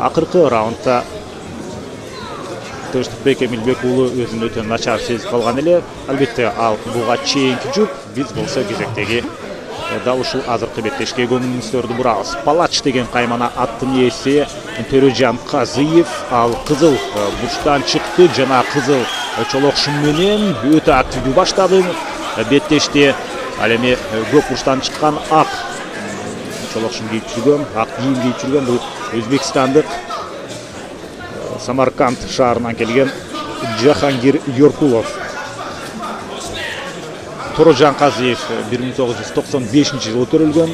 Акыркы раундда Тынчтыкбек Эмилбек уулу өзүн өтө начар сезип калган эле. Албетте ал буга чейинки жұп, биз болсо кезектеги дал ушул азыркы беттешке көңүлүңүздөрдү бурабыз. Палач деген каймана аттын ээси Төрөжан Казыев, ал кызыл бурчтан чыкты жана кызыл чолокшум менен өтө активдүү баштады беттешти. Ал эми көк бурчтан чыккан ак чолокшум кийип жүргөн, ак кийим кийип жүргөн бул өзбекстандык Самарканд шаарынан келген Жахангир Йоркулов. Төрөжан Казыев 1995-жылы төрөлгөн.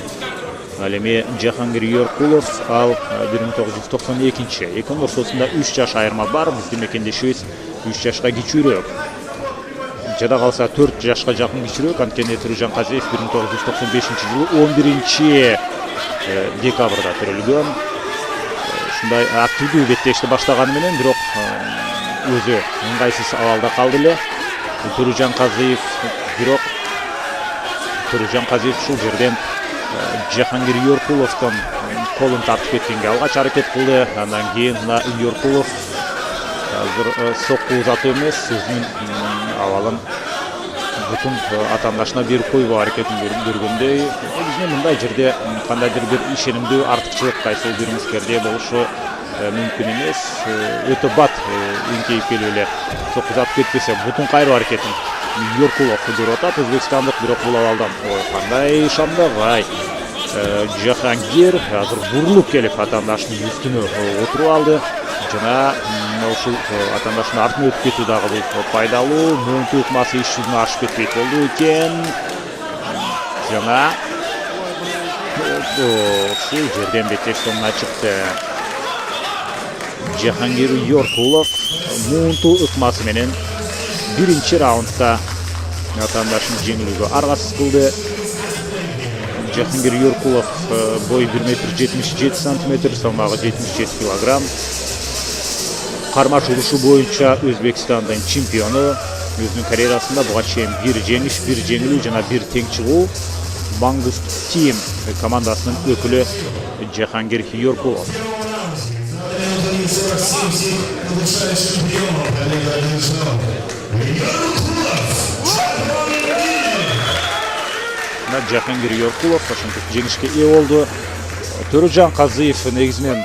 Ал эми Жахангир Йоркулов ал 1992. Экинин ортосунда 3 жаш айырма бар. Биздин мекендешибиз 3 жашка кичүүрөөк. Жада калса 4 жашка жакын кичүүрөөк. Анткени Төрөжан Казыев 1995-жылы 11 декабрда төрөлгөн. Ушундай активдүү беттешти баштаганы менен, бирок өзү ыңгайсыз абалда калды эле. Төрөжан Казыев бирок ушул жерден Жахангир Йоркуловдон колун тартып кеткенге алгач аракет кылды. Андан кийин Йоркулов азыр сокку узатуу эмес, өзүнүн абалын бүтүн атаандашына берип коюуга аракетин көргөндөй. Негизинен мындай жерде кандайдыр бир ишенимдүү артыкчылык кайсы бир мускерде болушу мүмкүн эмес. Өтө бат эңкейип келип эле сокку узатып кетпесе, бутун кайруу аракетин Йоркулов көрүп атат. Өзбекстандык бирок бул абалдан кандай ишандагай. Жахангир азыр бурулуп келип атаандашынын үстүнө отуруп алды. Жана ушул атаандашынын артына өтүп кетүү дагы бул пайдалуу. Мөөнтү ыкмасы иш жүзүнө ашып кетпейт болду экен. Жана ушул жерден беттеш соңуна чыкты. Жахангир Йоркулов мөөнтү ыкмасы менен биринчи раундда атаандашын жеңилүүгө аргасыз кылды. Жахангир Йоркулов бою 1,77 метр, салмагы 77 килограмм. Кармаш урушу боюнча Өзбекстандын чемпиону. Өзүнүн карьерасында буга чейин бир жеңиш, бир жеңилүү жана бир тең чыгуу. Мангуст Тим командасынын өкүлү Жахангир Йоркулов. Жахангир Йоркулов ошентип жеңишке ээ болду. Төрөжан Казыев негизинен